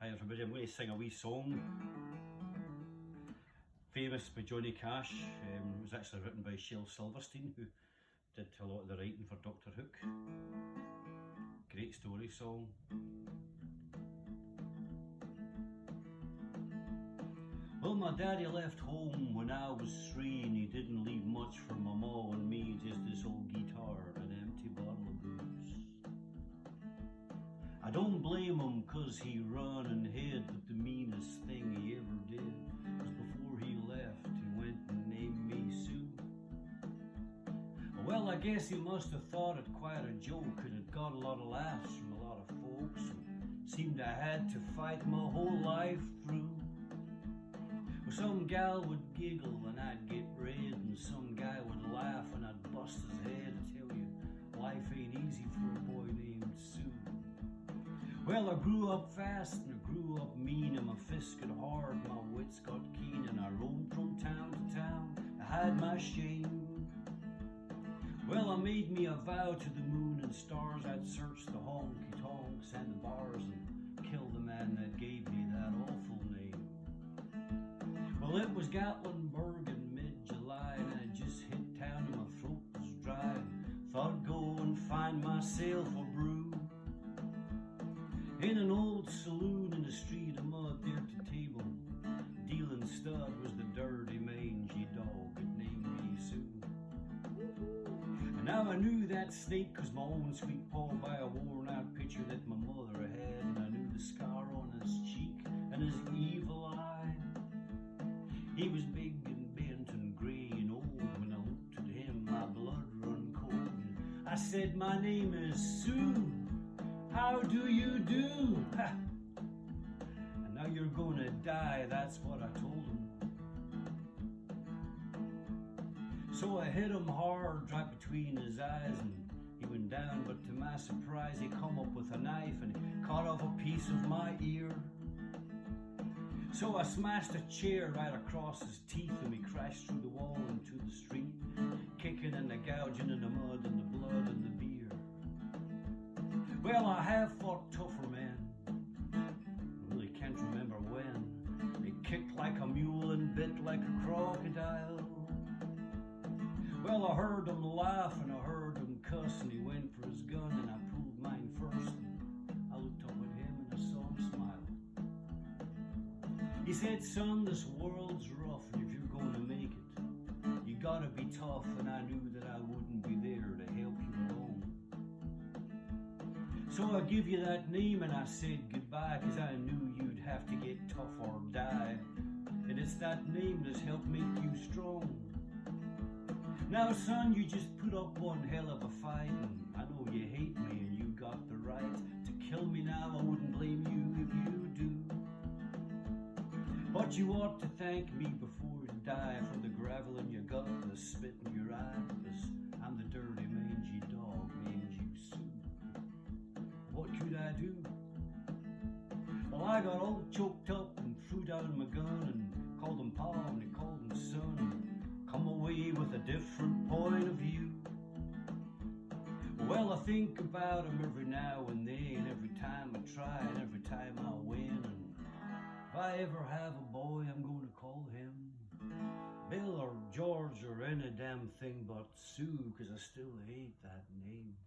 Hi everybody, I'm going to sing a wee song. Famous by Johnny Cash. It was actually written by Shel Silverstein, who did a lot of the writing for Doctor Hook. Great story song. Well, my daddy left home when I was 3 and he didn't leave much for my ma and me, just this old guitar and an empty bottle of booze. I don't blame him 'cause he run and hid, but the meanest thing he ever did was before he left, he went and named me Sue. Well, I guess he must have thought it quite a joke, and it got a lot of laughs from a lot of folks who seemed I had to fight my whole life through. Well, some gal would giggle and I'd get red, and some guy would laugh and I'd bust his head. I tell you, life ain't easy for a boy named Sue. Well, I grew up fast and I grew up mean, and my fists got hard, my wits got keen, and I roamed from town to town to hide my shame. Well, I made me a vow to the moon and stars, I'd search the honky-tonks and the bars and kill the man that gave me that awful name. Well, it was Gatlinburg in mid-July, and I just hit town and my throat was dry. Thought I'd go and find myself a brew in an old saloon in a street of mud, there to table dealing stud was the dirty mangy dog that named me Sue. And now I knew that snake 'cause my own sweet paw by a worn out picture that my mother had, and I knew the scar on his cheek and his evil eye. He was big and bent and grey and old. When I looked at him my blood run cold, and I said, my name is Sue, how do you do? Ha! And now you're gonna die, that's what I told him. So I hit him hard right between his eyes, and he went down, but to my surprise he come up with a knife and he cut off a piece of my ear. So I smashed a chair right across his teeth, and we crashed through the wall into the street, kicking and the gouging and the mud and the blood and the beer. Well, I have fought tougher men, I really can't remember when. They kicked like a mule and bit like a crocodile. Well, I heard him laugh and I heard him cuss, and he went for his gun and I pulled mine first, and I looked up at him and I saw him smile. He said, son, this world's rough, and if you're going to make it, you gotta be tough. And I knew that I wouldn't be there to help you along. So I give you that name and I said goodbye, 'cause I knew you'd have to get tough or die. And it's that name that's helped make you strong. Now son, you just put up one hell of a fight, and I know you hate me and you got the right to kill me now. I wouldn't blame you if you do, but you ought to thank me before you die for the gravel in your gut and the spit in your eye, 'cause I'm the dirty mangy dog named you Sue. What could I do? Well, I got all choked up and threw down my gun and called him Pa and he called him son, and come away with a different point of view. Well, I think about him every now and then, every time I try and every time I win, and if I ever have a boy, I'm going to call him Bill or George or any damn thing but Sue, 'cause I still hate that name.